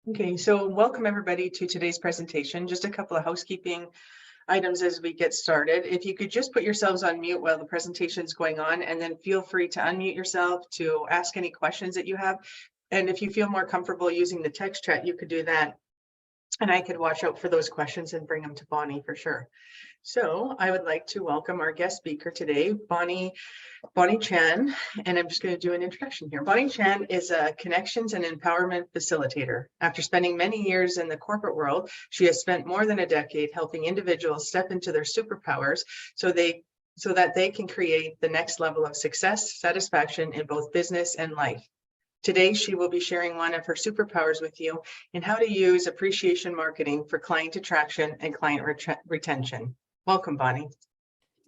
Okay, so welcome everybody to today's presentation. Just a couple of housekeeping items as we get started. If you could just put yourselves on mute while the presentation is going on, and then feel free to unmute yourself to ask any questions that you have. And if you feel more comfortable using the text chat, you could do that. And I could watch out for those questions and bring them to Bonnie for sure. So I would like to welcome our guest speaker today, Bonnie Chan, and I'm just going to do an introduction here. Bonnie Chan is a connections and empowerment facilitator. After spending many years in the corporate world, she has spent more than a decade helping individuals step into their superpowers so that they can create the next level of success, satisfaction in both business and life. Today, she will be sharing one of her superpowers with you in how to use appreciation marketing for client attraction and client retention. Welcome, Bonnie.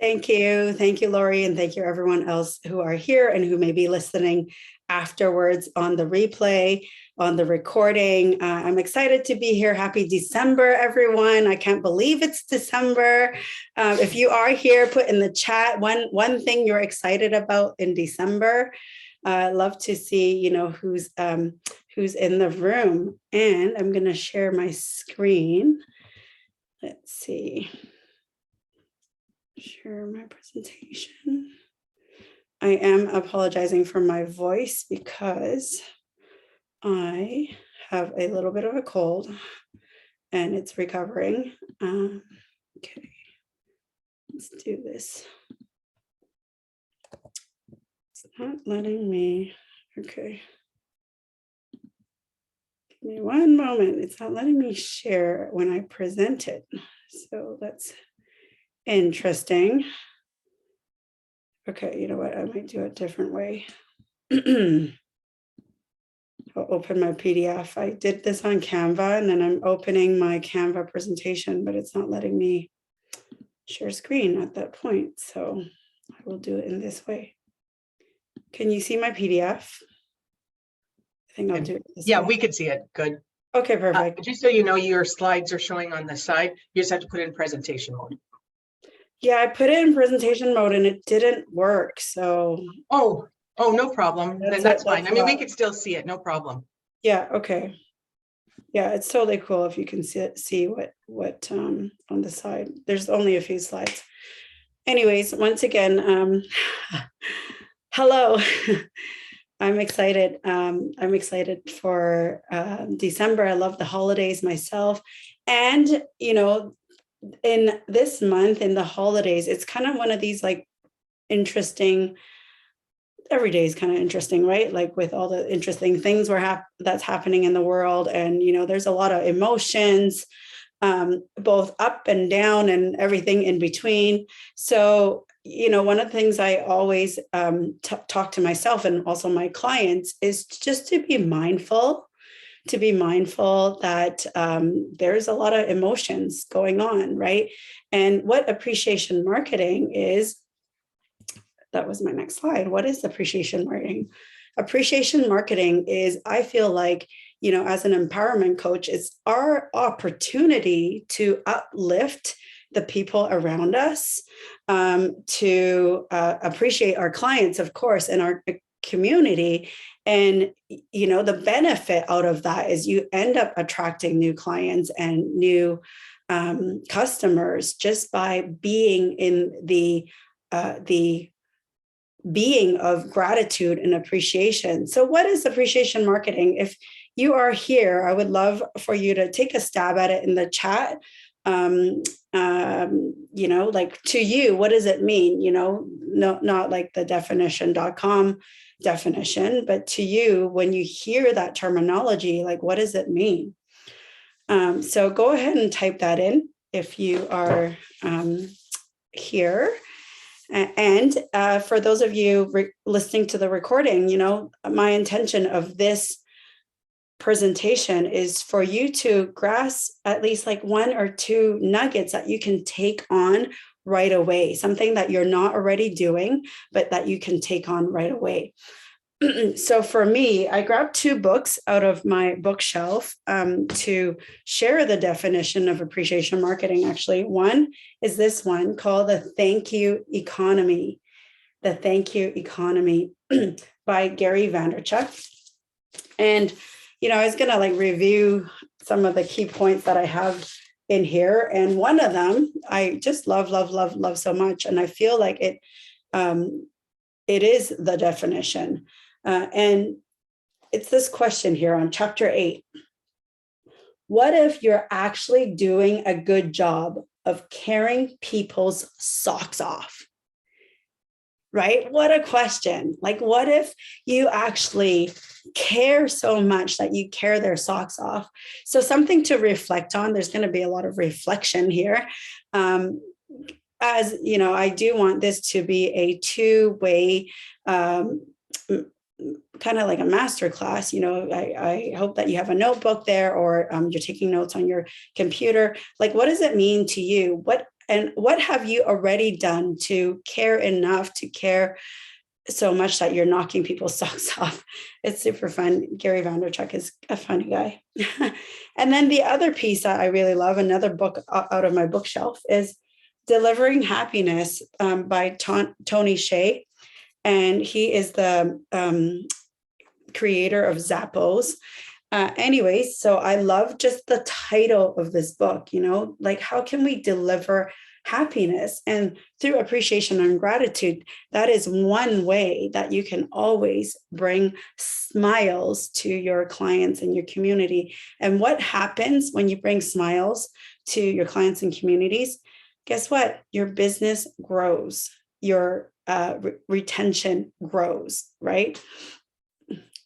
Thank you. Thank you, Lori. And thank you everyone else who are here and who may be listening afterwards on the replay, on the recording. I'm excited to be here. Happy December, everyone. I can't believe it's December. If you are here, put in the chat one thing you're excited about in December. Love to see, who's in the room. And I'm going to share my screen. Let's see. Share my presentation. I am apologizing for my voice because I have a little bit of a cold and it's recovering. Okay, let's do this. It's not letting me. Okay. Give me one moment. It's not letting me share when I present it. So that's interesting. Okay, you know what? I might do it a different way. I'll open my PDF. I did this on Canva and then I'm opening my Canva presentation, but it's not letting me share screen at that point. So I will do it in this way. Can you see my PDF? I think I'll do it this way. We could see it. Good. Okay, perfect. Just so you know, your slides are showing on the side. You just have to put it in presentation mode. Yeah, I put it in presentation mode and it didn't work. So oh, no problem. Then that's fine. I mean, we could still see it, no problem. Yeah, okay. Yeah, it's totally cool if you can see what on the side. There's only a few slides. Anyways, once again, hello. I'm excited. I'm excited for December. I love the holidays myself. And, in this month, in the holidays, it's kind of one of these like interesting, every day is kind of interesting, right? Like with all the interesting things that's happening in the world. And, there's a lot of emotions, both up and down and everything in between. So, one of the things I always talk to myself and also my clients is just to be mindful that there's a lot of emotions going on, right? And what appreciation marketing is, that was my next slide. What is appreciation marketing? Appreciation marketing is, I feel like, as an empowerment coach, it's our opportunity to uplift the people around us, to appreciate our clients, of course, and our community. And, the benefit out of that is you end up attracting new clients and new customers just by being in the being of gratitude and appreciation. So what is appreciation marketing? If you are here, I would love for you to take a stab at it in the chat. Like to you, what does it mean? Not like the definition.com definition, but to you, when you hear that terminology, like, what does it mean? So go ahead and type that in if you are here. And for those of you listening to the recording, my intention of this presentation is for you to grasp at least like one or two nuggets that you can take on right away, something that you're not already doing, but that you can take on right away. So for me, I grabbed two books out of my bookshelf to share the definition of appreciation marketing. Actually, one is this one called The Thank You Economy. The Thank You Economy by Gary Vaynerchuk. And I was going to like review some of the key points that I have in here. And one of them, I just love, love, love, love so much. And I feel like it is the definition. And it's this question here on chapter 8. What if you're actually doing a good job of carrying people's socks off? Right? What a question. Like, what if you actually care so much that you carry their socks off? So something to reflect on. There's going to be a lot of reflection here. As you know, I do want this to be a two-way, kind of like a master class. I hope that you have a notebook there, or you're taking notes on your computer. Like, what does it mean to you? What have you already done to care enough, to care so much that you're knocking people's socks off? It's super fun. Gary Vaynerchuk is a funny guy. And then the other piece that I really love, another book out of my bookshelf, is Delivering Happiness by Tony Hsieh. And he is the creator of Zappos. Anyways, so I love just the title of this book, like how can we deliver happiness? And through appreciation and gratitude, that is one way that you can always bring smiles to your clients and your community. And what happens when you bring smiles to your clients and communities? Guess what? Your business grows. Your retention grows, right?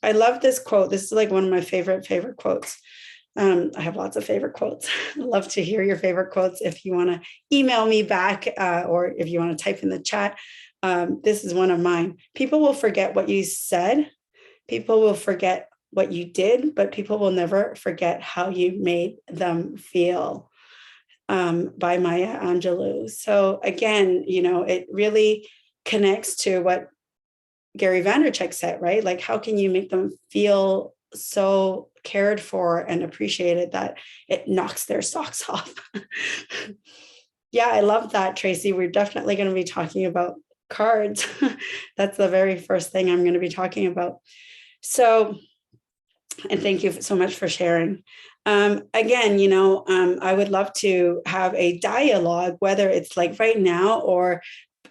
I love this quote. This is like one of my favorite quotes. I have lots of favorite quotes. I'd love to hear your favorite quotes. If you want to email me back or if you want to type in the chat, this is one of mine. People will forget what you said. People will forget what you did, but people will never forget how you made them feel. By Maya Angelou. So again, it really connects to what Gary Vaynerchuk said, right? Like, how can you make them feel so cared for and appreciated that it knocks their socks off? Yeah, I love that, Tracy. We're definitely going to be talking about cards. That's the very first thing I'm going to be talking about. So, and thank you so much for sharing. Again, I would love to have a dialogue, whether it's like right now or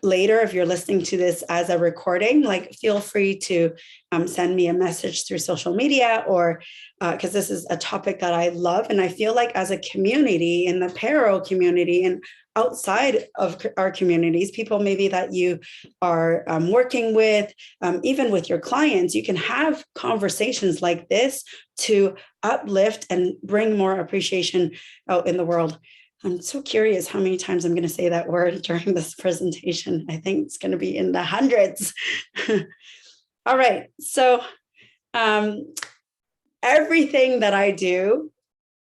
later, if you're listening to this as a recording, like feel free to send me a message through social media, or because this is a topic that I love. And I feel like as a community, in the Paro community and outside of our communities, people maybe that you are working with, even with your clients, you can have conversations like this to uplift and bring more appreciation out in the world. I'm so curious how many times I'm going to say that word during this presentation. I think it's going to be in the hundreds. All right. So everything that I do,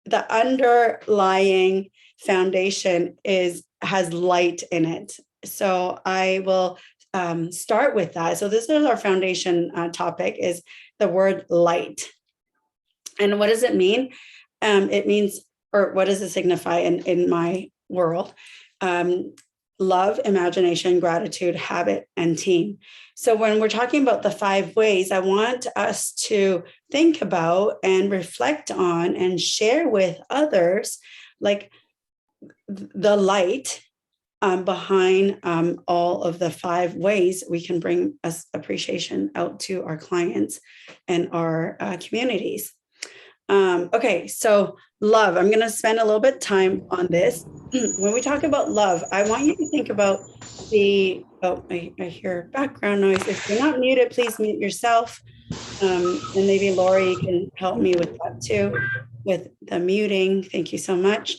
the underlying foundation has light in it. So I will start with that. So this is our foundation topic, is the word light. And what does it mean? It means, or what does it signify in my world? Love, imagination, gratitude, habit, and team. So when we're talking about the 5 ways, I want us to think about and reflect on and share with others, like the light behind all of the 5 ways we can bring us appreciation out to our clients and our communities. Okay, so love. I'm going to spend a little bit of time on this. When we talk about love, I want you to think about I hear background noise. If you're not muted, please mute yourself. And maybe Lori can help me with that too, with the muting. Thank you so much.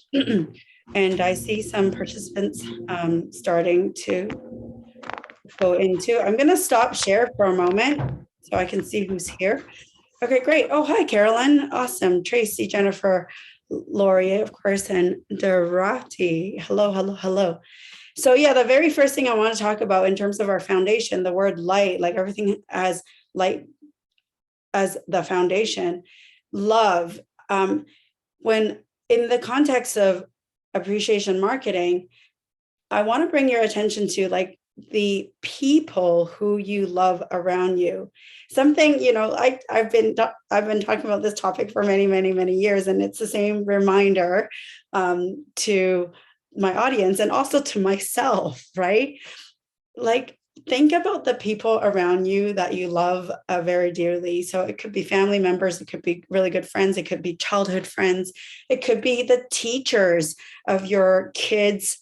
And I see some participants starting to go into. I'm going to stop share for a moment so I can see who's here. Okay, great. Oh, hi, Carolyn. Awesome. Tracy, Jennifer, Lori, of course, and Dorati. Hello, hello, hello. So yeah, the very first thing I want to talk about in terms of our foundation, the word light, like everything as light as the foundation. Love. When in the context of appreciation marketing, I want to bring your attention to like the people who you love around you. Something, I've been talking about this topic for many, many, many years, and it's the same reminder to my audience and also to myself, right? Like, think about the people around you that you love very dearly. So it could be family members, it could be really good friends, it could be childhood friends, it could be the teachers of your kids,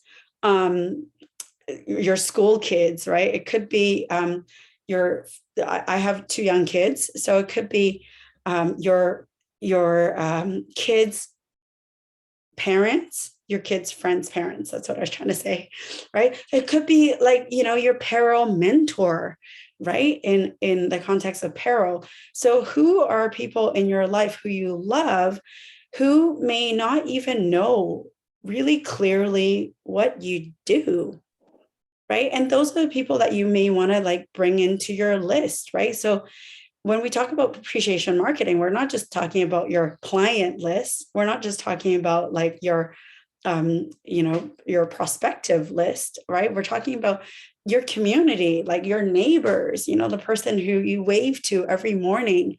your school kids, right? It could be I have two young kids, so it could be your kids' parents, your kids' friends' parents. That's what I was trying to say, right? It could be like, your payroll mentor, right? In the context of payroll. So who are people in your life who you love, who may not even know really clearly what you do, right? And those are the people that you may want to like bring into your list, right? So when we talk about appreciation marketing, we're not just talking about your client list. We're not just talking about like your your prospective list, right? We're talking about your community, like your neighbors, the person who you wave to every morning,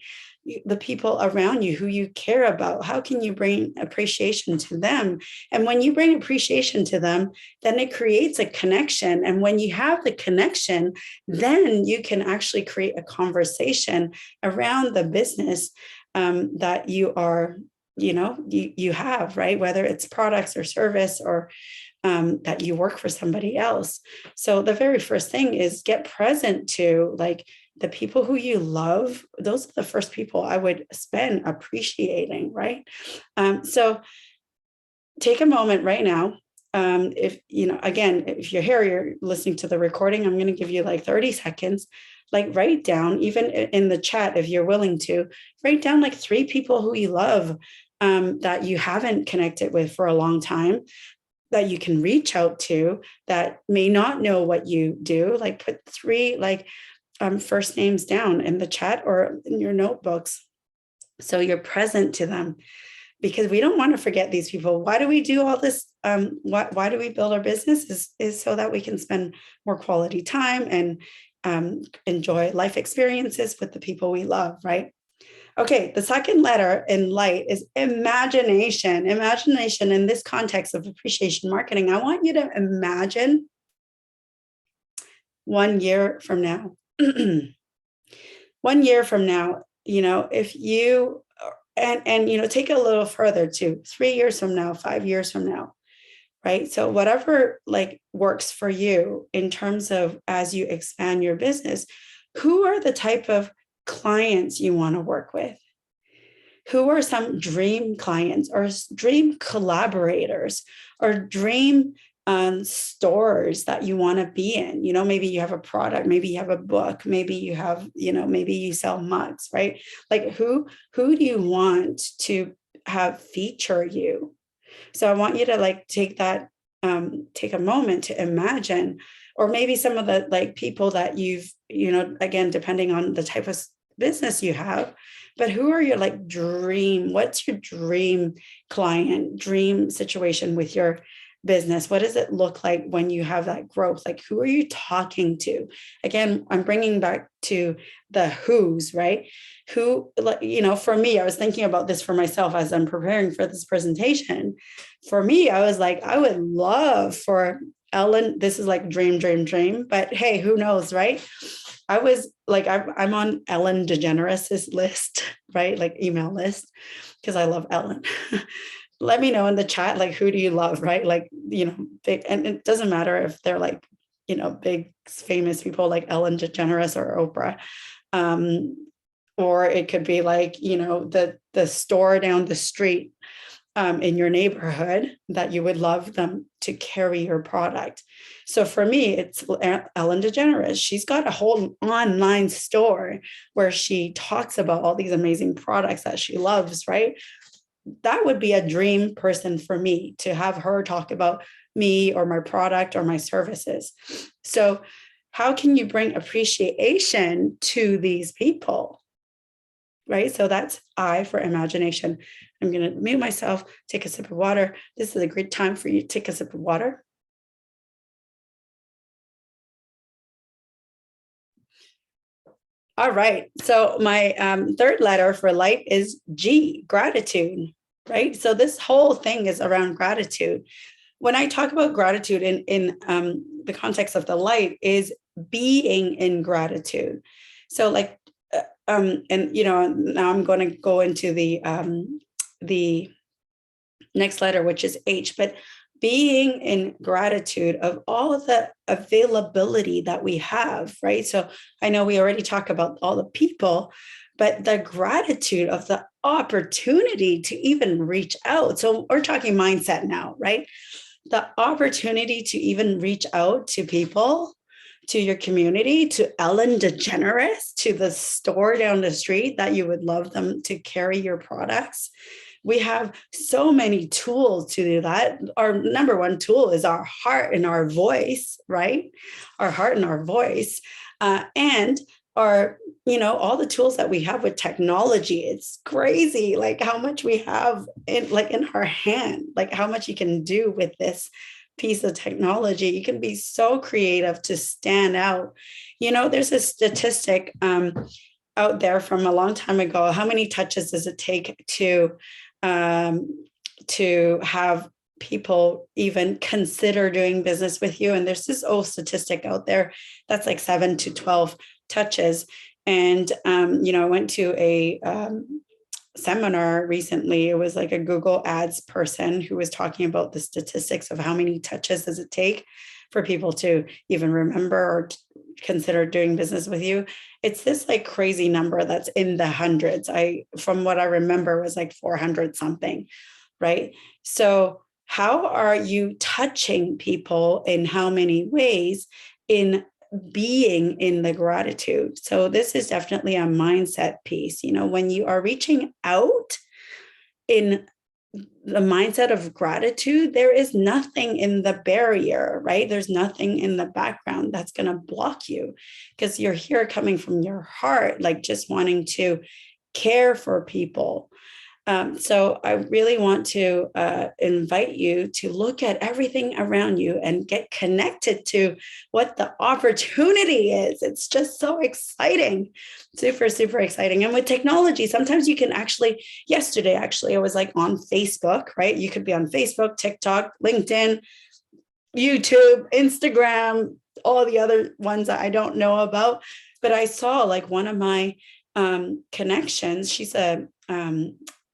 the people around you who you care about. How can you bring appreciation to them? And when you bring appreciation to them, then it creates a connection. And when you have the connection, then you can actually create a conversation around the business that you are, you have, right? Whether it's products or service or that you work for somebody else. So the very first thing is get present to like the people who you love. Those are the first people I would spend appreciating, right? So take a moment right now. If again, if you're here, you're listening to the recording, I'm going to give you like 30 seconds. Like write down, even in the chat, if you're willing to, write down like 3 people who you love that you haven't connected with for a long time, that you can reach out to, that may not know what you do. Like put 3 like first names down in the chat or in your notebooks, so you're present to them, because we don't want to forget these people. Why do we do all this? Why do we build our business? Is so that we can spend more quality time and enjoy life experiences with the people we love, right? Okay, the second letter in light is imagination. Imagination in this context of appreciation marketing. I want you to imagine 1 year from now. 1 year from now, if you and take it a little further to 3 years from now, 5 years from now, right? So whatever like works for you in terms of as you expand your business, who are the type of clients you want to work with? Who are some dream clients or dream collaborators or dream stores that you want to be in? Maybe you have a product, maybe you have a book, maybe you have, maybe you sell mugs, right? Like who do you want to have feature you? So I want you to like take a moment to imagine, or maybe some of the like people that you've, again, depending on the type of business you have, but who are your like what's your dream client, dream situation with your business? What does it look like when you have that growth? Like, who are you talking to? Again, I'm bringing back to the who's, right? Who, for me, I was thinking about this for myself as I'm preparing for this presentation. For me, I was like, I would love for Ellen, this is like dream, but hey, who knows, right? I was like, I'm on Ellen DeGeneres' list, right? Like email list, because I love Ellen. Let me know in the chat, like, who do you love, right? Like, big, and it doesn't matter if they're like, big famous people like Ellen DeGeneres or Oprah. Or it could be like, the store down the street in your neighborhood that you would love them to carry your product. So for me, it's Ellen DeGeneres. She's got a whole online store where she talks about all these amazing products that she loves, right? That would be a dream person for me, to have her talk about me or my product or my services. So how can you bring appreciation to these people? Right? So that's I for imagination. I'm going to mute myself, take a sip of water. This is a great time for you to take a sip of water. All right. So my third letter for light is G, gratitude, right? So this whole thing is around gratitude. When I talk about gratitude in the context of the light is being in gratitude. So like, and now I'm going to go into the next letter, which is H, but being in gratitude of all of the availability that we have, right? So I know we already talk about all the people, but the gratitude of the opportunity to even reach out. So we're talking mindset now, right? The opportunity to even reach out to people, to your community, to Ellen DeGeneres, to the store down the street that you would love them to carry your products. We have so many tools to do that. Our number one tool is our heart and our voice, right? Our heart and our voice. And our, all the tools that we have with technology. It's crazy, like how much we have in our hand, like how much you can do with this piece of technology. You can be so creative to stand out. There's a statistic out there from a long time ago. How many touches does it take to have people even consider doing business with you? And there's this old statistic out there that's like 7 to 12 touches. And I went to a seminar recently. It was like a Google Ads person who was talking about the statistics of how many touches does it take for people to even remember or consider doing business with you. It's this like crazy number that's in the hundreds. From what I remember, was like 400 something, right? So how are you touching people in how many ways in being in the gratitude? So this is definitely a mindset piece. When you are reaching out in the mindset of gratitude, there is nothing in the barrier, right? There's nothing in the background that's going to block you, because you're here coming from your heart, like just wanting to care for people. So I really want to invite you to look at everything around you and get connected to what the opportunity is. It's just so exciting, super, super exciting. And with technology, sometimes you can yesterday, I was like on Facebook, right? You could be on Facebook, TikTok, LinkedIn, YouTube, Instagram, all the other ones that I don't know about. But I saw like one of my connections.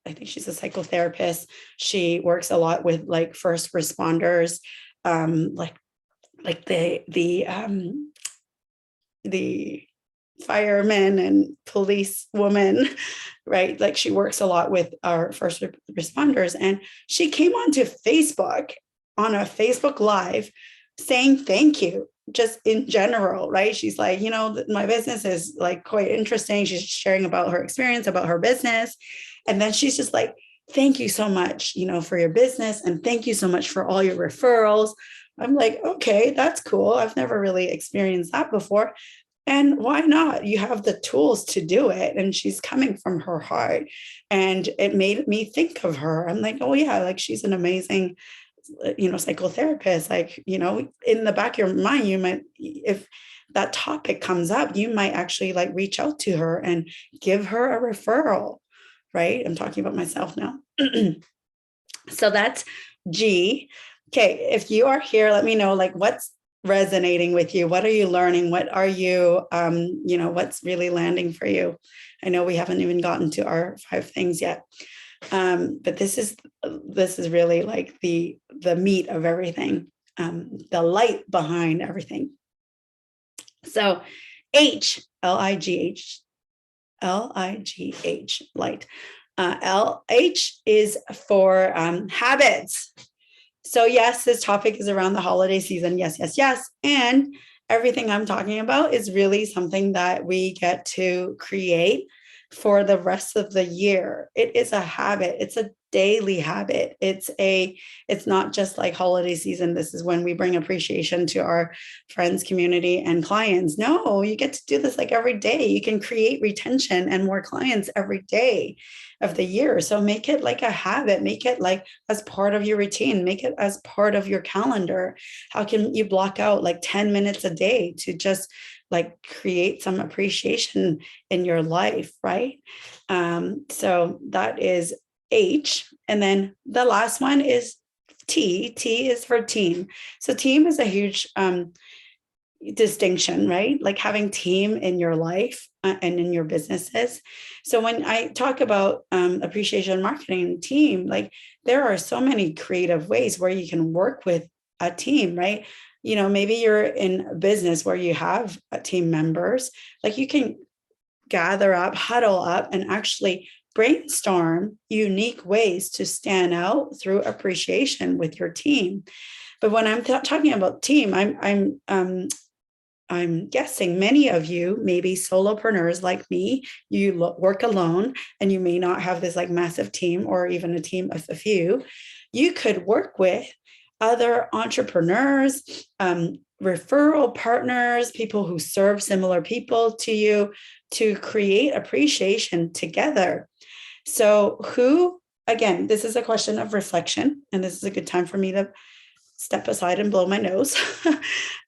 I think she's a psychotherapist. She works a lot with like first responders, like the firemen and police women, right? Like she works a lot with our first responders. And she came onto Facebook on a Facebook Live saying thank you, just in general, right? She's like, my business is like quite interesting. She's sharing about her experience, about her business. And then she's just like, thank you so much, for your business. And thank you so much for all your referrals. I'm like, okay, that's cool. I've never really experienced that before. And why not? You have the tools to do it. And she's coming from her heart. And it made me think of her. I'm like, oh yeah, like she's an amazing, psychotherapist. Like, in the back of your mind, you might, if that topic comes up, you might actually like reach out to her and give her a referral, right? I'm talking about myself now. So that's G. Okay. If you are here, let me know like what's resonating with you. What are you learning? What are you, what's really landing for you? I know we haven't even gotten to our 5 things yet. But this is really like the meat of everything, the light behind everything. So H, L-I-G-H, light. H is for habits. So yes, this topic is around the holiday season. Yes, yes, yes. And everything I'm talking about is really something that we get to create for the rest of the year. It is a habit. It's a daily habit. It's not just like holiday season. This is when we bring appreciation to our friends, community, and clients. No, you get to do this like every day. You can create retention and more clients every day of the year. So make it like a habit, make it like as part of your routine, make it as part of your calendar. How can you block out like 10 minutes a day to just like create some appreciation in your life, right? So that is H. And then the last one is T. T is for team. So team is a huge distinction, right? Like having team in your life and in your businesses. So when I talk about appreciation marketing team, like there are so many creative ways where you can work with a team, right? Maybe you're in a business where you have team members, like you can gather up, huddle up, and actually brainstorm unique ways to stand out through appreciation with your team. But when I'm talking about team, I'm guessing many of you may be solopreneurs like me. You work alone and you may not have this like massive team or even a team of a few. You could work with other entrepreneurs, referral partners, people who serve similar people to you to create appreciation together. So again, this is a question of reflection, and this is a good time for me to step aside and blow my nose.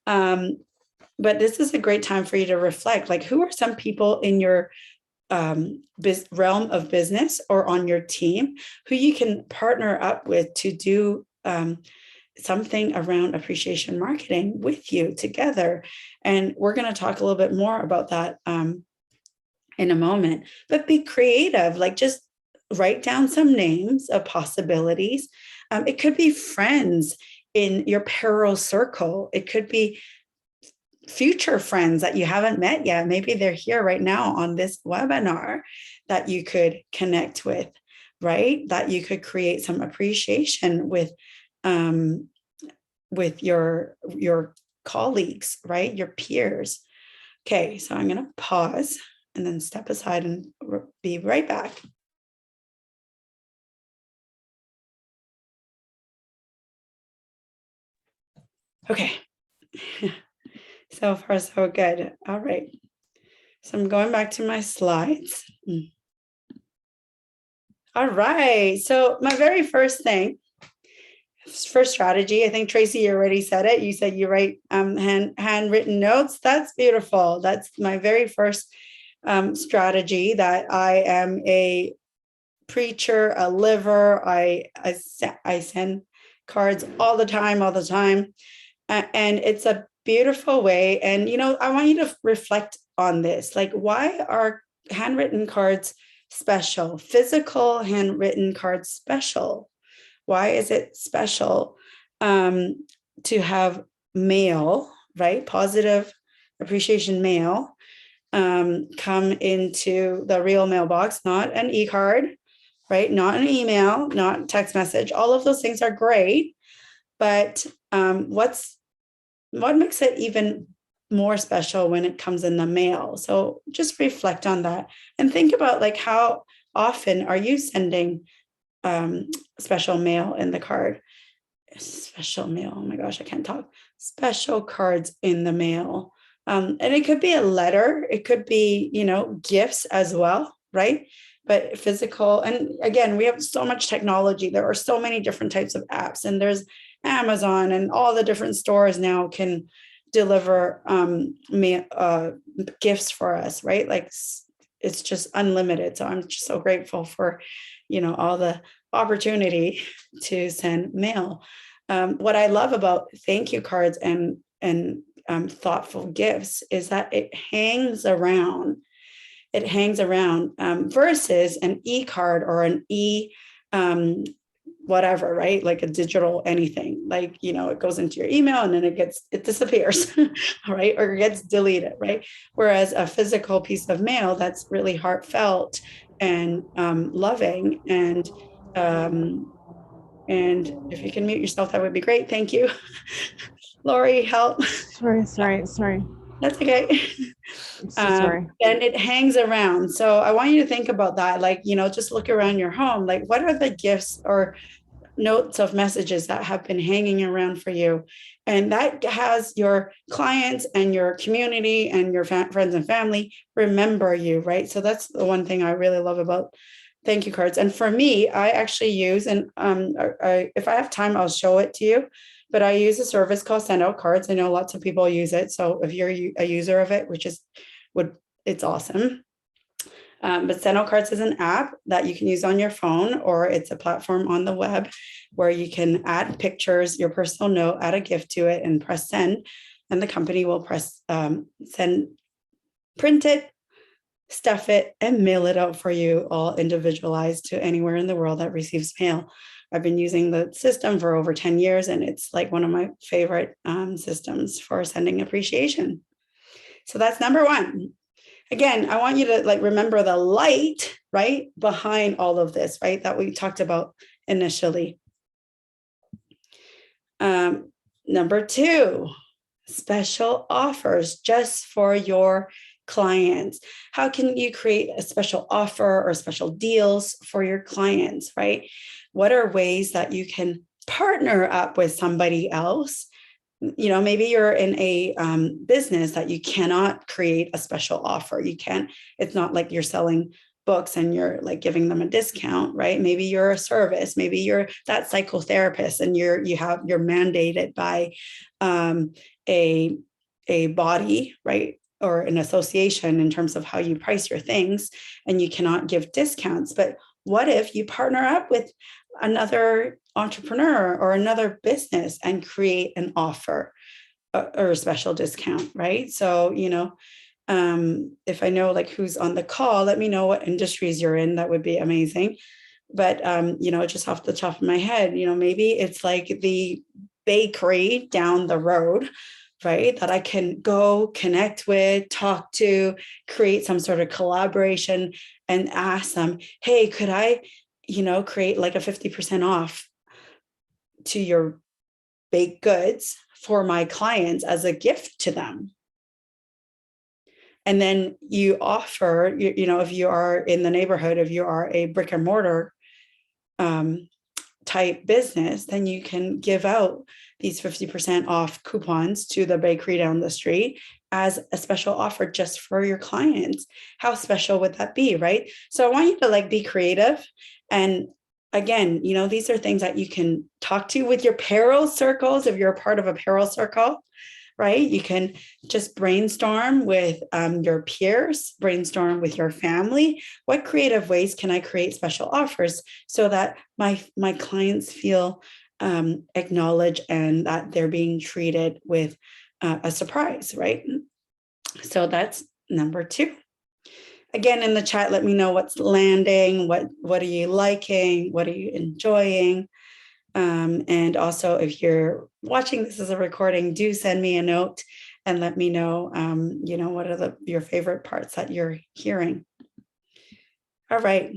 But this is a great time for you to reflect, like who are some people in your realm of business or on your team who you can partner up with to do something around appreciation marketing with you together. And we're going to talk a little bit more about that in a moment. But be creative, like just write down some names of possibilities. It could be friends in your peril circle. It could be future friends that you haven't met yet. Maybe they're here right now on this webinar that you could connect with, right? That you could create some appreciation with your colleagues, right? Your peers. Okay, so I'm going to pause and then step aside and be right back. Okay. So far, so good. All right. So I'm going back to my slides. All right. So my very first strategy, I think Tracy, you already said it. You said you write handwritten notes. That's beautiful. That's my very first strategy, that I am a preacher, a liver. I send cards all the time. And it's a beautiful way. And, I want you to reflect on this. Like, why are handwritten cards special? Physical handwritten cards special? Why is it special to have mail, right? Positive appreciation mail come into the real mailbox, not an e-card, right? Not an email, not text message. All of those things are great. But what makes it even more special when it comes in the mail? So just reflect on that and think about, like, how often are you sending special mail in the card? Special mail. Oh my gosh, I can't talk. Special cards in the mail. And it could be a letter. It could be, gifts as well, right? But physical. And again, we have so much technology. There are so many different types of apps, and there's Amazon and all the different stores now can deliver gifts for us, right? Like it's just unlimited. So I'm just so grateful for, all the opportunity to send mail. What I love about thank you cards and thoughtful gifts is that it hangs around. It hangs around versus an e-card or an whatever, right? Like a digital anything, like, it goes into your email and then it disappears, right? Or gets deleted, right? Whereas a physical piece of mail that's really heartfelt and loving, and if you can mute yourself, that would be great. Thank you. Lori, help. Sorry. That's okay. Sorry. And it hangs around. So I want you to think about that. Like, just look around your home. Like, what are the gifts or notes of messages that have been hanging around for you? And that has your clients and your community and your friends and family remember you, right? So that's the one thing I really love about Thank you cards. And for me, I actually use, and if I have time, I'll show it to you. But I use a service called Send Out Cards. I know lots of people use it. So if you're a user of it, it's awesome. But Send Out Cards is an app that you can use on your phone, or it's a platform on the web where you can add pictures, your personal note, add a gift to it, and press send. And the company will press send, print it, stuff it, and mail it out for you, all individualized to anywhere in the world that receives mail. I've been using the system for over 10 years, and it's like one of my favorite systems for sending appreciation. So that's number one. Again, I want you to like remember the light, right, behind all of this, right, that we talked about initially. Number two, special offers just for your clients. How can you create a special offer or special deals for your clients, right? What are ways that you can partner up with somebody else? You know, maybe you're in a business that you cannot create a special offer. You can't, it's not like you're selling books and you're like giving them a discount, right? Maybe you're a service, maybe you're that psychotherapist and you're mandated by a body, right? Or an association in terms of how you price your things, and you cannot give discounts. But what if you partner up with another entrepreneur or another business and create an offer or a special discount, right? So, you know, if I know like who's on the call, let me know what industries you're in. That would be amazing. But, you know, just off the top of my head, you know, maybe it's like the bakery down the road, right, that I can go connect with, talk to, create some sort of collaboration and ask them, hey, could I, you know, create like a 50% off to your baked goods for my clients as a gift to them? And then you offer, you know, if you are in the neighborhood, if you are a brick and mortar type business, then you can give out these 50% off coupons to the bakery down the street as a special offer just for your clients. How special would that be, right? So I want you to like be creative. And again, you know, these are things that you can talk to with your payroll circles. If you're a part of a payroll circle, right? You can just brainstorm with your peers, brainstorm with your family. What creative ways can I create special offers so that my clients feel acknowledged and that they're being treated with a surprise, right? So that's number two. Again, in the chat, let me know what's landing, what are you liking, what are you enjoying? And also, if you're watching this as a recording, do send me a note and let me know, you know, what are your favorite parts that you're hearing. All right.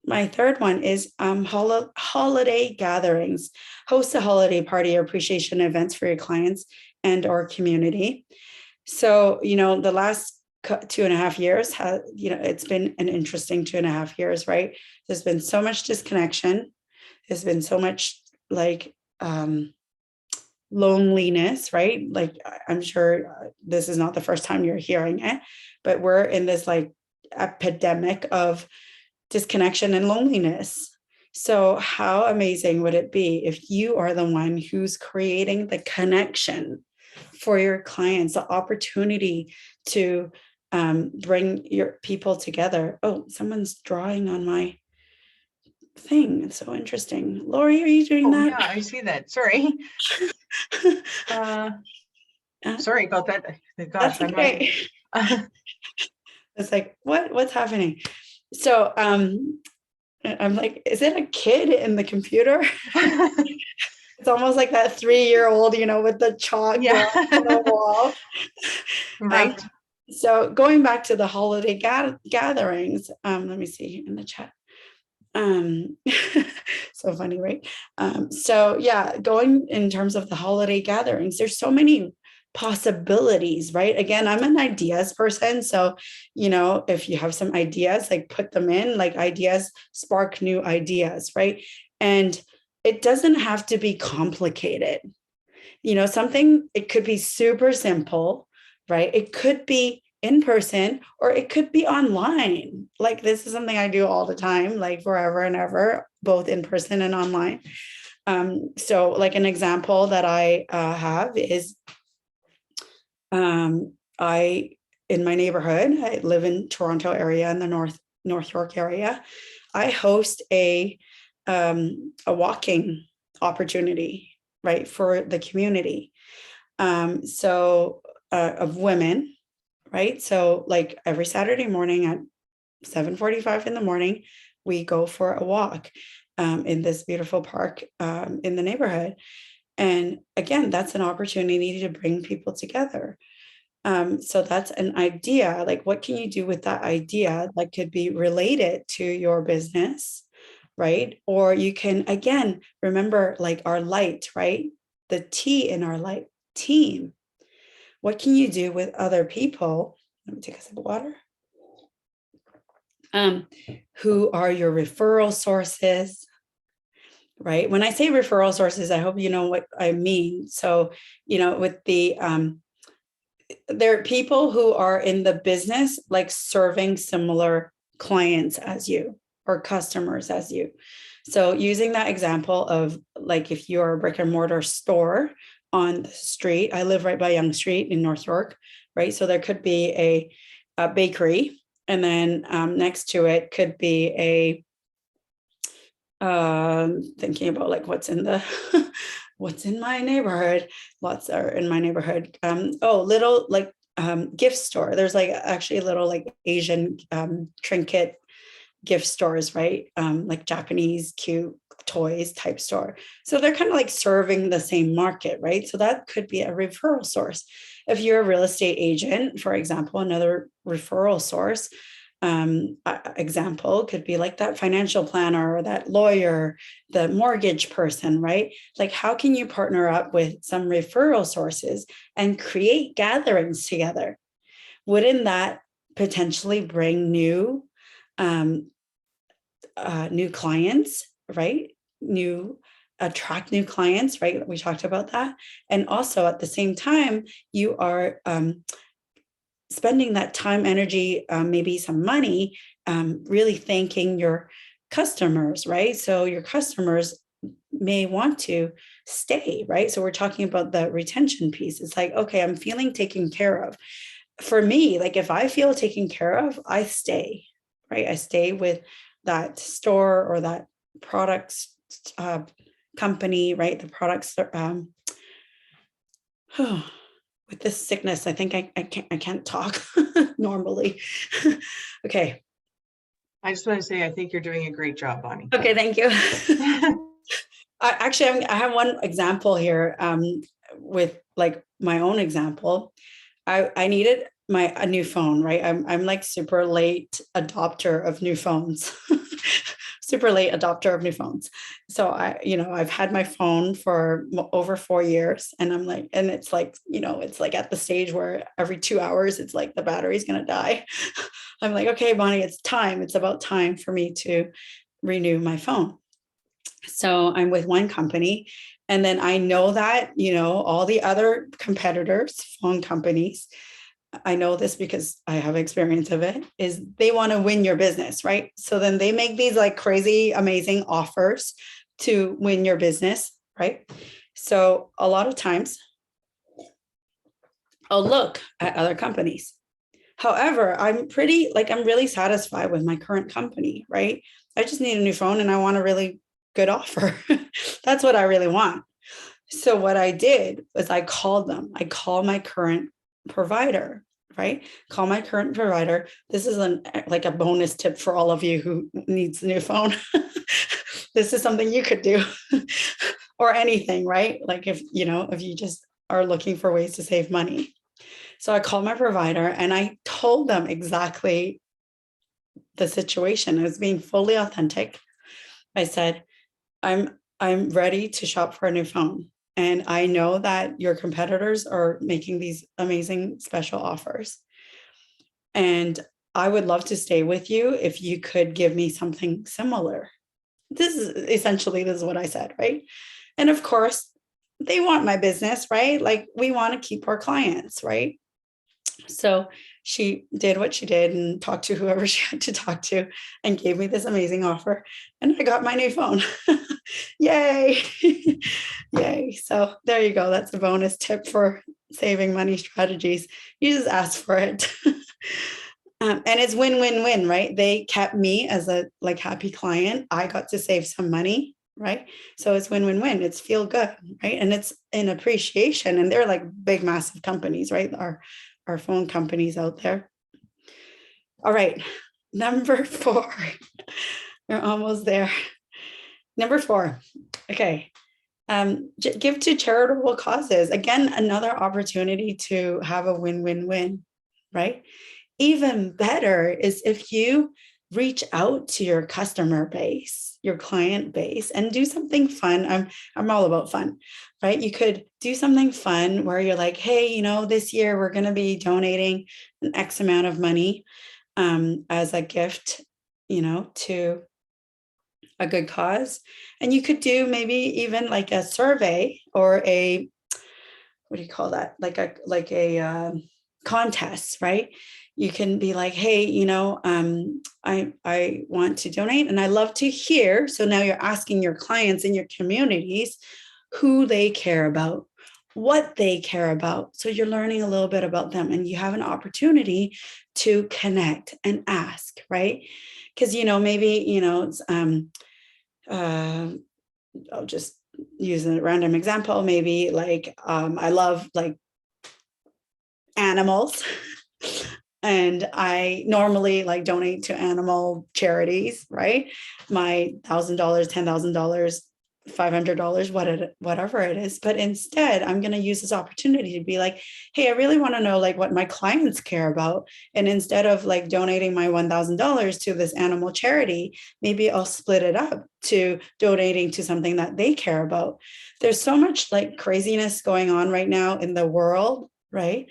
My third one is holiday gatherings. Host a holiday party or appreciation events for your clients and or community. So, you know, the last 2.5 years you know, it's been an interesting 2.5 years, right? There's been so much disconnection. There's been so much like loneliness, right? Like, I'm sure this is not the first time you're hearing it, but we're in this like epidemic of disconnection and loneliness. So how amazing would it be if you are the one who's creating the connection for your clients, the opportunity to bring your people together? Oh, someone's drawing on my thing. It's so interesting. Lori, are you doing that? Yeah, I see that. Sorry. Sorry about that. Gosh, that's okay. It's like, what's happening? So I'm like, is it a kid in the computer? It's almost like that 3-year-old, you know, with the chalk on the wall. Right. So going back to the holiday gatherings, let me see in the chat. So funny, right? So yeah, going in terms of the holiday gatherings, there's so many possibilities, right? Again, I'm an ideas person. So, you know, if you have some ideas, like put them in, like ideas spark new ideas, right? And it doesn't have to be complicated. You know, it could be super simple, right? It could be in person, or it could be online. Like this is something I do all the time, like forever and ever, both in person and online. So like an example that I have is I in my neighborhood, I live in Toronto area in the North York area. I host a walking opportunity, right, for the community. Of women, right? So like every Saturday morning at 7:45 in the morning, we go for a walk in this beautiful park in the neighborhood. And again, that's an opportunity to bring people together. So that's an idea. Like, what can you do with that idea that could be related to your business, right? Or you can, again, remember like our light, right? The T in our light, team. What can you do with other people? Let me take a sip of water. Who are your referral sources, right? When I say referral sources, I hope you know what I mean. So, with the there are people who are in the business, like serving similar clients as you or customers as you. So using that example of like, if you're a brick and mortar store on the street, I live right by Yonge Street in North York, right? So there could be a bakery, and then next to it could be thinking about like what's in the what's in my neighborhood. Lots are in my neighborhood. Little like gift store. There's like actually a little like Asian trinket gift stores, right? Like Japanese cute toys type store. So they're kind of like serving the same market, right? So that could be a referral source. If you're a real estate agent, for example, another referral source example could be like that financial planner or that lawyer, the mortgage person, right? Like, how can you partner up with some referral sources and create gatherings together? Wouldn't that potentially bring new clients, right? Attract new clients, right? We talked about that. And also at the same time, you are spending that time, energy, maybe some money, really thanking your customers, right? So your customers may want to stay, right? So we're talking about the retention piece. It's like, okay, I'm feeling taken care of. For me, like if I feel taken care of, I stay, right? I stay with that store or that products company, right? The products with this sickness, I think I can't talk normally. Okay. I just want to say, I think you're doing a great job, Bonnie. Okay, thank you. I have one example here with like my own example. I needed a new phone, right? I'm like super late adopter of new phones. Super late adopter of new phones. So I've had my phone for over 4 years, and I'm like, and it's like, it's like at the stage where every 2 hours, it's like the battery's going to die. I'm like, okay, Bonnie, it's about time for me to renew my phone. So I'm with one company, and then I know that, all the other competitors, phone companies, I know this because I have experience of it, is they want to win your business, right? So then they make these like crazy, amazing offers to win your business, right? So a lot of times I'll look at other companies. However, I'm really satisfied with my current company, right? I just need a new phone and I want a really good offer. That's what I really want. So what I did was I called them. I called my current provider, right? Call my current provider. This is like a bonus tip for all of you who needs a new phone. This is something you could do or anything, right? Like if you just are looking for ways to save money. So I called my provider and I told them exactly the situation. I was being fully authentic. I said, I'm ready to shop for a new phone. And I know that your competitors are making these amazing special offers. And I would love to stay with you if you could give me something similar. This is what I said, right? And of course, they want my business, right? Like we want to keep our clients, right? So she did what she did and talked to whoever she had to talk to and gave me this amazing offer. And I got my new phone. Yay. Yay. So there you go. That's a bonus tip for saving money strategies. You just ask for it. And it's win-win-win, right? They kept me as a like happy client. I got to save some money, right? So it's win-win-win. It's feel good, right? And it's an appreciation. And they're like big, massive companies, right? Our phone companies out there. All right, number 4. We're almost there. Number 4. Okay. Give to charitable causes. Again, another opportunity to have a win-win-win, right? Even better is if you reach out to your customer base, your client base, and do something fun. I'm all about fun, right? You could do something fun where you're like, hey, this year we're going to be donating an X amount of money as a gift, to a good cause. And you could do maybe even like a survey or a, what do you call that? Like a contest, right? You can be like, hey, I want to donate and I love to hear. So now you're asking your clients in your communities who they care about, what they care about. So you're learning a little bit about them and you have an opportunity to connect and ask, right? Because, maybe, it's, I'll just use a random example. Maybe like, I love like animals. And I normally like donate to animal charities, right? My $1,000, $10,000, $500, whatever it is. But instead, I'm going to use this opportunity to be like, hey, I really want to know like what my clients care about. And instead of like donating my $1,000 to this animal charity, maybe I'll split it up to donating to something that they care about. There's so much like craziness going on right now in the world, right?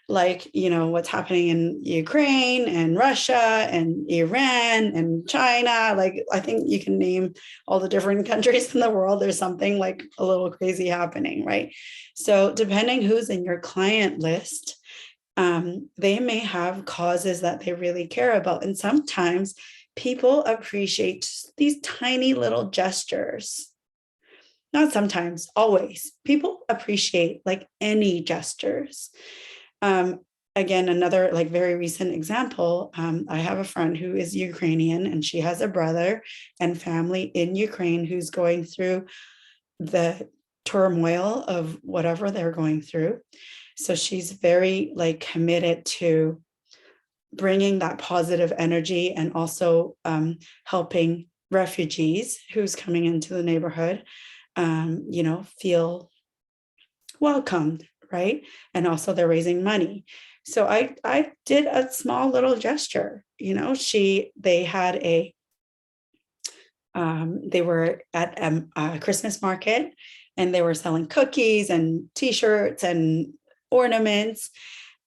Like, what's happening in Ukraine and Russia and Iran and China. Like, I think you can name all the different countries in the world. There's something like a little crazy happening, right? So depending who's in your client list, they may have causes that they really care about. And sometimes people appreciate these tiny little gestures. Not sometimes, always. People appreciate like any gestures. Again, another like very recent example, I have a friend who is Ukrainian and she has a brother and family in Ukraine who's going through the turmoil of whatever they're going through. So she's very like committed to bringing that positive energy and also helping refugees who's coming into the neighborhood, feel welcomed, right? And also they're raising money. So I did a small little gesture, they had they were at a Christmas market and they were selling cookies and t-shirts and ornaments.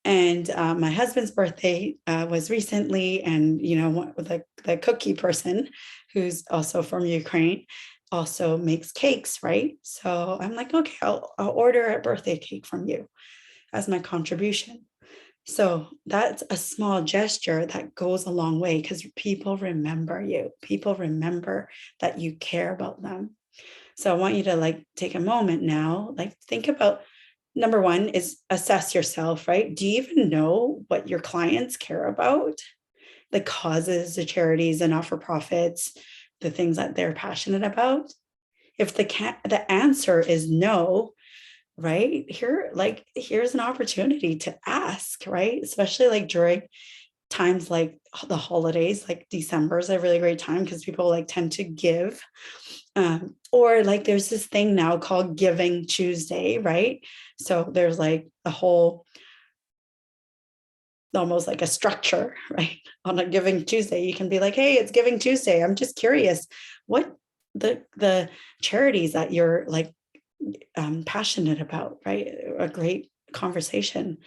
And my husband's birthday was recently, and the cookie person, who's also from Ukraine, also makes cakes, right? So I'm like, okay, I'll order a birthday cake from you as my contribution. So that's a small gesture that goes a long way because people remember you. People remember that you care about them. So I want you to like take a moment now, like think about, number one is assess yourself, right? Do you even know what your clients care about? The causes, the charities, the not-for-profits, the things that they're passionate about? If the answer is no, right? Here's an opportunity to ask, right? Especially like during times like the holidays, like December is a really great time because people like tend to give. Or like there's this thing now called Giving Tuesday, right? So there's like a whole, almost like a structure, right? On a Giving Tuesday, you can be like, hey, it's Giving Tuesday. I'm just curious, what the charities that you're like passionate about, right? A great conversation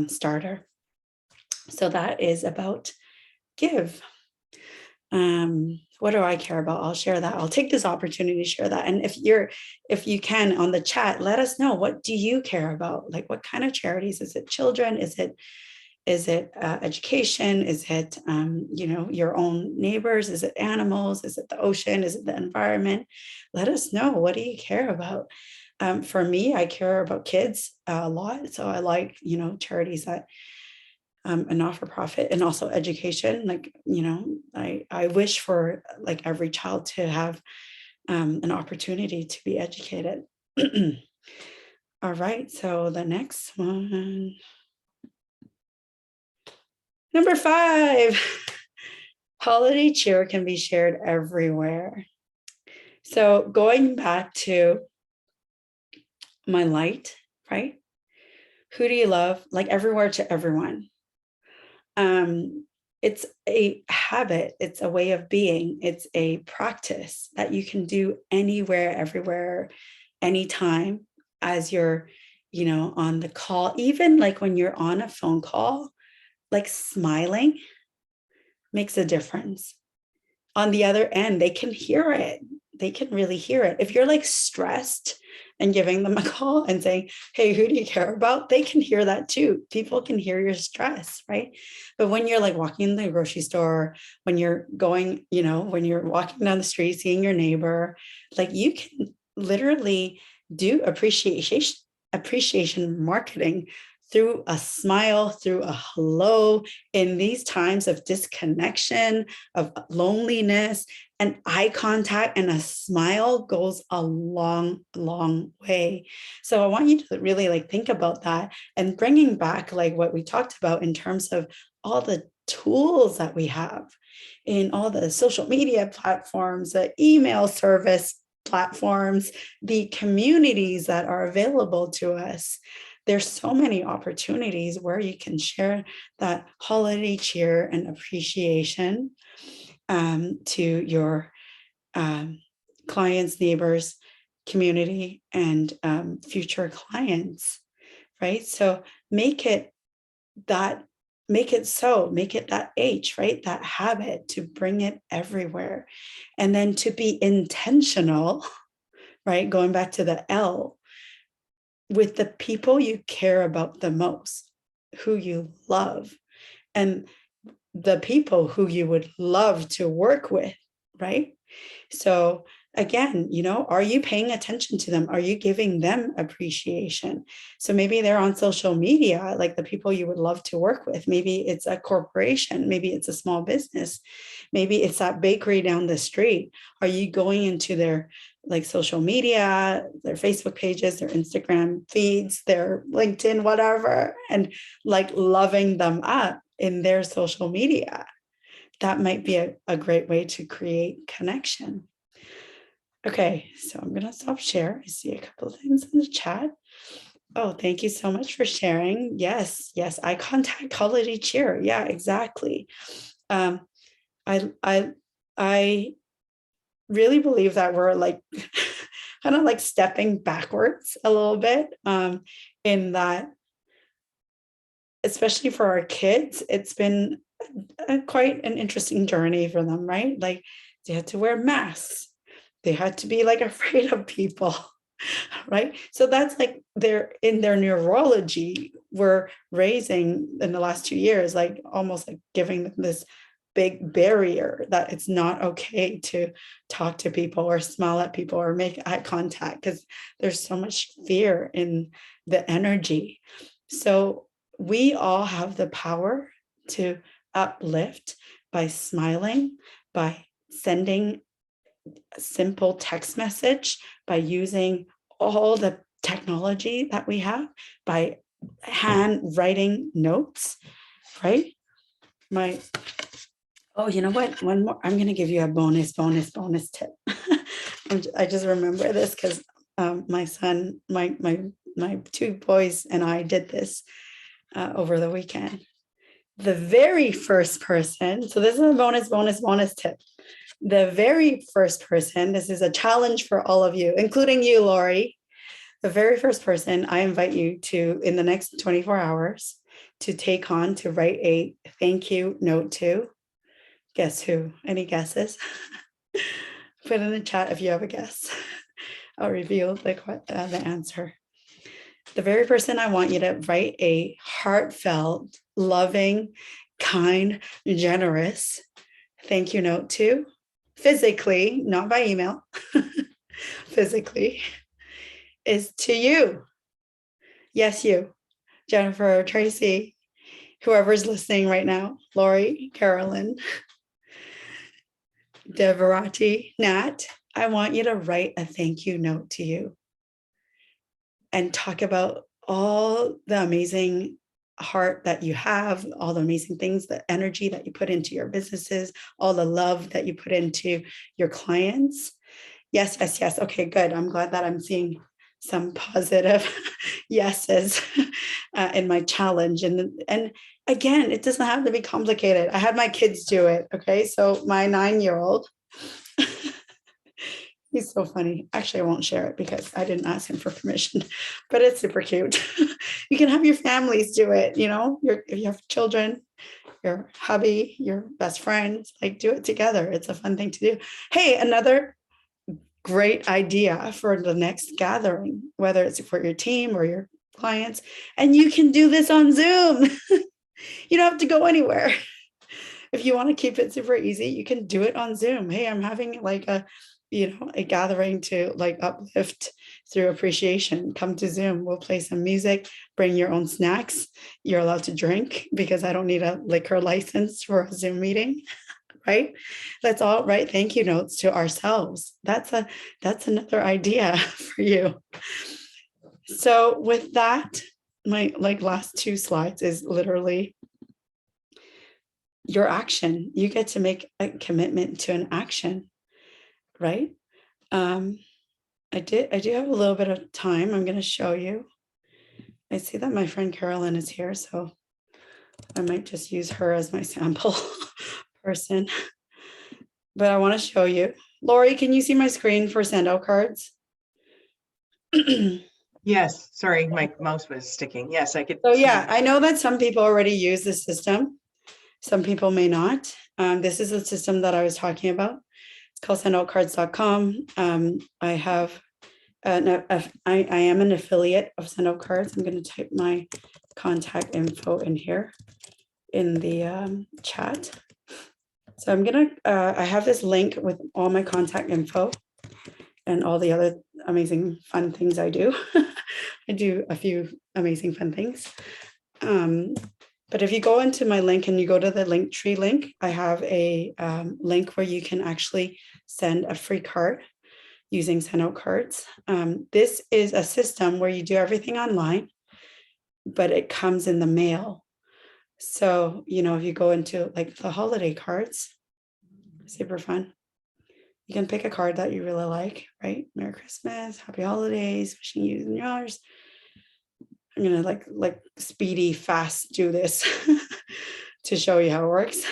starter. So that is about give. What do I care about? I'll share that. I'll take this opportunity to share that. And if you can on the chat, let us know, what do you care about? Like what kind of charities? Is it children? Is it Is it education? Is it, your own neighbors? Is it animals? Is it the ocean? Is it the environment? Let us know. What do you care about? For me, I care about kids a lot. So I like, charities that a not-for-profit, and also education. Like, I wish for like every child to have an opportunity to be educated. All right, so the next one. Number 5, holiday cheer can be shared everywhere. So going back to my light, right? Who do you love? Like everywhere to everyone. It's a habit, it's a way of being, it's a practice that you can do anywhere, everywhere, anytime, as you're, on the call, even like when you're on a phone call, like smiling makes a difference. On the other end, they can hear it. They can really hear it. If you're like stressed and giving them a call and saying, hey, who do you care about? They can hear that too. People can hear your stress, right? But when you're like walking in the grocery store, when you're going, when you're walking down the street, seeing your neighbor, like you can literally do appreciation marketing through a smile, through a hello, in these times of disconnection, of loneliness, and eye contact and a smile goes a long, long way. So I want you to really like think about that, and bringing back like what we talked about in terms of all the tools that we have in all the social media platforms, the email service platforms, the communities that are available to us. There's so many opportunities where you can share that holiday cheer and appreciation to your clients, neighbors, community, and future clients, right? So make it that H, right? That habit, to bring it everywhere. And then to be intentional, right? Going back to the L, with the people you care about the most, who you love, and the people who you would love to work with, right? So again, are you paying attention to them? Are you giving them appreciation? So maybe they're on social media, like the people you would love to work with. Maybe it's a corporation, maybe it's a small business, maybe it's that bakery down the street. Are you going into their like social media, their Facebook pages, their Instagram feeds, their LinkedIn, whatever, and like loving them up in their social media? That might be a great way to create connection. Okay, so I'm going to stop share. I see a couple of things in the chat. Oh, thank you so much for sharing. Yes, eye contact, holiday cheer. Yeah, exactly. I really believe that we're like kind of like stepping backwards a little bit, in that, especially for our kids, it's been quite an interesting journey for them, right? Like they had to wear masks. They had to be like afraid of people, right? So that's like they're in their neurology. We're raising in the last 2 years, like almost like giving them this big barrier that it's not okay to talk to people or smile at people or make eye contact, because there's so much fear in the energy. So we all have the power to uplift by smiling, by sending a simple text message, by using all the technology that we have, by handwriting notes, right? You know what? One more, I'm going to give you a bonus tip. I just remember this because my son, my 2 boys and I did this over the weekend. The very first person, so this is a bonus tip. The very first person, this is a challenge for all of you, including you, Lori. The very first person I invite you to, in the next 24 hours, to take on to write a thank you note to. Guess who? Any guesses? Put in the chat if you have a guess. I'll reveal the answer. The very person I want you to write a heartfelt loving, kind, generous thank you note to, physically, not by email, physically, is to you. Yes, you, Jennifer, Tracy, whoever's listening right now, Lori, Carolyn, Devarati, Nat, I want you to write a thank you note to you and talk about all the amazing heart that you have, all the amazing things, the energy that you put into your businesses, all the love that you put into your clients. Yes, yes, yes. Okay, good. I'm glad that I'm seeing some positive yeses in my challenge. And again, it doesn't have to be complicated. I had my kids do it. Okay, so my 9-year-old, he's so funny. Actually, I won't share it because I didn't ask him for permission, but it's super cute. You can have your families do it. You know, if you have children, your hubby, your best friends, like do it together. It's a fun thing to do. Hey, another great idea for the next gathering, whether it's for your team or your clients, and you can do this on Zoom. You don't have to go anywhere. If you want to keep it super easy, you can do it on Zoom. Hey, I'm having like a gathering to like uplift through appreciation. Come to Zoom. We'll play some music, bring your own snacks. You're allowed to drink because I don't need a liquor license for a Zoom meeting. Right? Let's all write thank you notes to ourselves. That's another idea for you. So with that, my last 2 slides is literally your action. You get to make a commitment to an action, right? I do have a little bit of time. I'm going to show you. I see that my friend Carolyn is here, so I might just use her as my sample person. But I want to show you. Lori, can you see my screen for send out cards? Yes, sorry, my mouse was sticking. Yes, I could. So yeah, I know that some people already use this system. Some people may not. This is the system that I was talking about. It's called sendoutcards.com. I have I am an affiliate of Send Out Cards. I'm going to type my contact info in here in the chat. So I'm gonna, I have this link with all my contact info and all the other amazing fun things I do. I do a few amazing fun things. But if you go into my link and you go to the Linktree link, I have a link where you can actually send a free card using Send Out Cards. This is a system where you do everything online, but it comes in the mail. So, if you go into like the holiday cards, super fun. You can pick a card that you really like, right? Merry Christmas, Happy Holidays, wishing you and yours. I'm gonna like speedy, fast do this to show you how it works.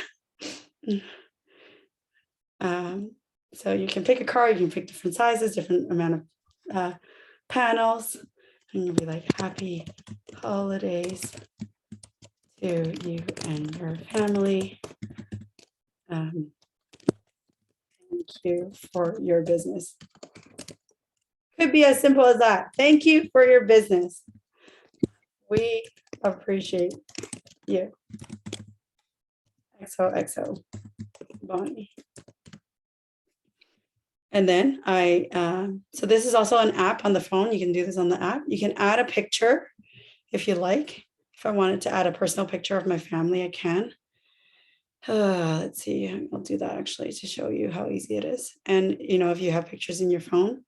So you can pick a card, you can pick different sizes, different amount of panels. And you'll be like, Happy Holidays to you and your family. Thank you for your business. Could be as simple as that. Thank you for your business. We appreciate you. XOXO, Bonnie. And then so this is also an app on the phone. You can do this on the app. You can add a picture if you like. If I wanted to add a personal picture of my family, I can. Let's see, I'll do that actually to show you how easy it is. And if you have pictures in your phone,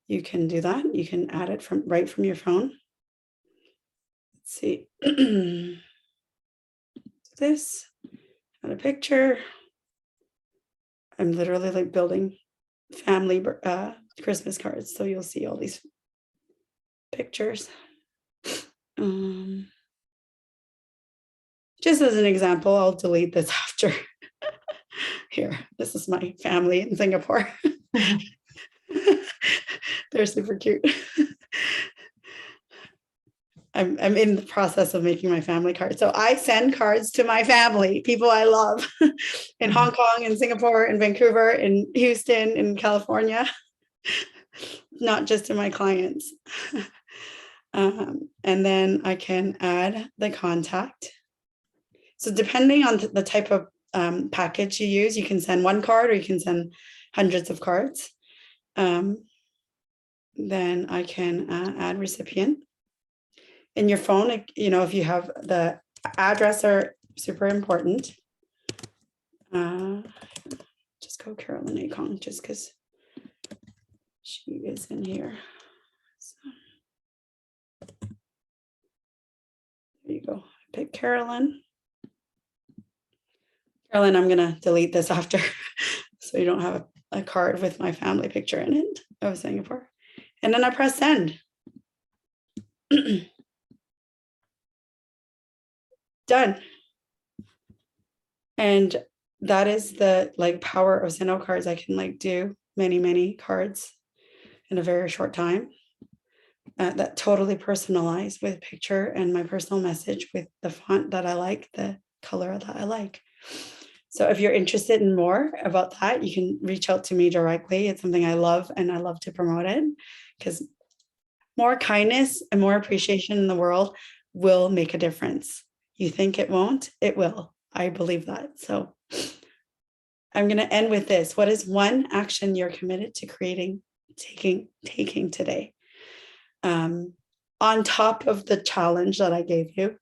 you can do that. You can add it right from your phone. Let's see. This, add a picture. I'm literally like building family Christmas cards. So you'll see all these pictures. Just as an example, I'll delete this after. Here, this is my family in Singapore. They're super cute. I'm in the process of making my family card. So I send cards to my family, people I love in Hong Kong, in Singapore, in Vancouver, in Houston, in California, not just to my clients. And then I can add the contact. So depending on the type of package you use, you can send one card or you can send hundreds of cards. Then I can add recipient. In your phone, if you have the address are super important. Just go Carolyn Acong just because she is in here. So, there you go. Pick Carolyn. Carolyn, I'm going to delete this after so you don't have a card with my family picture in it of Singapore. And then I press send. Done. And that is the power of Sendo cards. I can do many cards in a very short time. That totally personalized with picture and my personal message with the font that I like, the color that I like. So if you're interested in more about that, you can reach out to me directly. It's something I love, and I love to promote it because more kindness and more appreciation in the world will make a difference. You think it won't? It will. I believe that. So I'm going to end with this. What is one action you're committed to taking today? On top of the challenge that I gave you.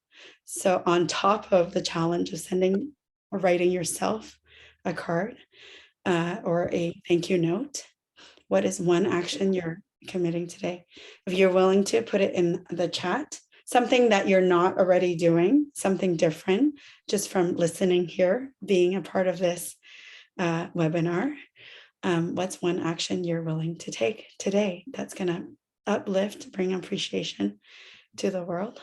So on top of the challenge of sending or writing yourself a card or a thank you note, what is one action you're committing today? If you're willing to put it in the chat, something that you're not already doing, something different, just from listening here, being a part of this webinar. What's one action you're willing to take today that's going to uplift, bring appreciation to the world?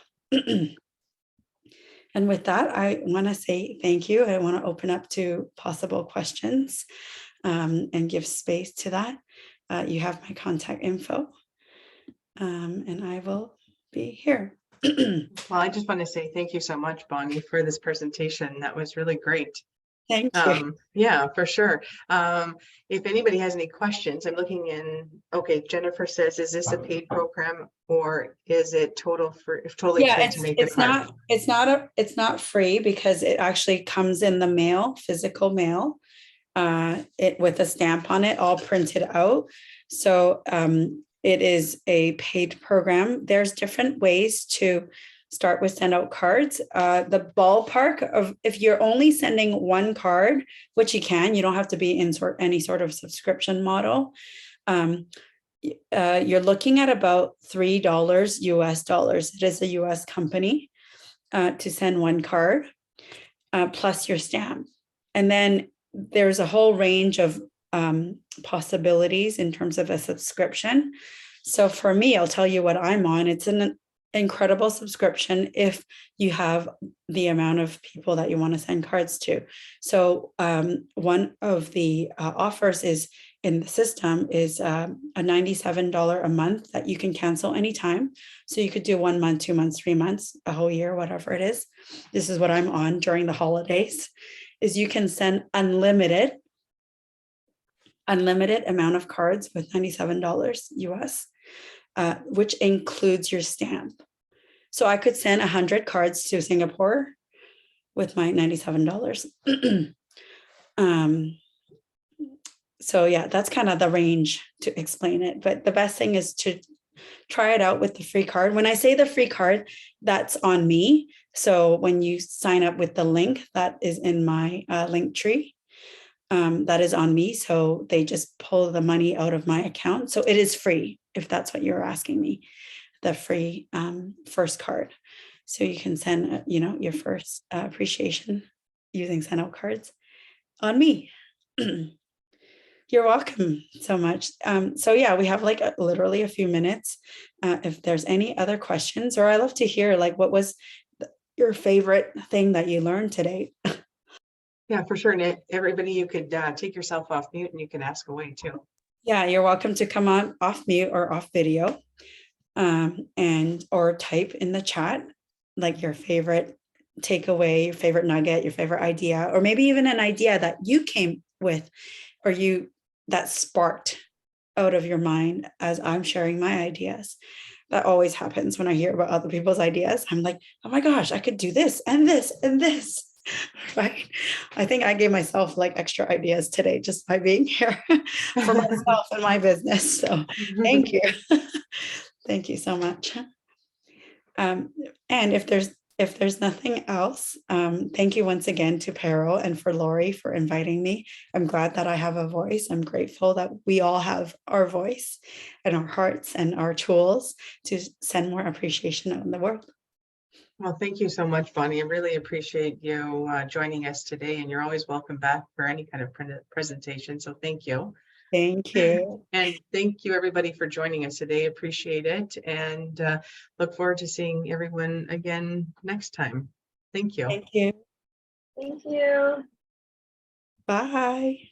And with that, I want to say thank you. I want to open up to possible questions and give space to that. You have my contact info, and I will be here. Well, I just want to say thank you so much, Bonnie, for this presentation. That was really great. Thank you. Yeah, for sure. If anybody has any questions, I'm looking in. Okay, Jennifer says, is this a paid program or is it totally free to make a card? It's not free because it actually comes in the mail, physical mail, it with a stamp on it, all printed out. So it is a paid program. There's different ways to start with send out cards. The ballpark of if you're only sending one card, which you don't have to be in any sort of subscription model. You're looking at about $3 US dollars. It is a US company to send one card plus your stamp. And then there's a whole range of possibilities in terms of a subscription. So for me, I'll tell you what I'm on. It's an incredible subscription if you have the amount of people that you want to send cards to. So one of the offers is in the system is a $97 a month that you can cancel anytime. So you could do 1 month, 2 months, 3 months, a whole year, whatever it is. This is what I'm on during the holidays, is you can send unlimited amount of cards with $97 US. Which includes your stamp. So I could send 100 cards to Singapore with my $97. So yeah, that's kind of the range to explain it. But the best thing is to try it out with the free card. When I say the free card, that's on me. So when you sign up with the link that is in my link tree, that is on me. So they just pull the money out of my account. So it is free, if that's what you're asking me, the free first card. So you can send, your first appreciation using send out cards on me. You're welcome so much. So yeah, we have literally a few minutes. If there's any other questions, or I love to hear what was your favorite thing that you learned today. Yeah, for sure. And everybody, you could take yourself off mute and you can ask away too. Yeah, you're welcome to come on off mute or off video or type in the chat your favorite takeaway, your favorite nugget, your favorite idea, or maybe even an idea that you came with or that sparked out of your mind as I'm sharing my ideas. That always happens when I hear about other people's ideas. I'm like, oh my gosh, I could do this and this and this. Right. I think I gave myself like extra ideas today just by being here for myself and my business. So thank you. Thank you so much. Um, and if there's nothing else, thank you once again to Peril and for Lori for inviting me. I'm glad that I have a voice. I'm grateful that we all have our voice and our hearts and our tools to send more appreciation out in the world. Well, thank you so much, Bonnie. I really appreciate you joining us today, and you're always welcome back for any kind of presentation. So thank you. Thank you. And thank you, everybody, for joining us today. Appreciate it. And look forward to seeing everyone again next time. Thank you. Thank you. Thank you. Bye.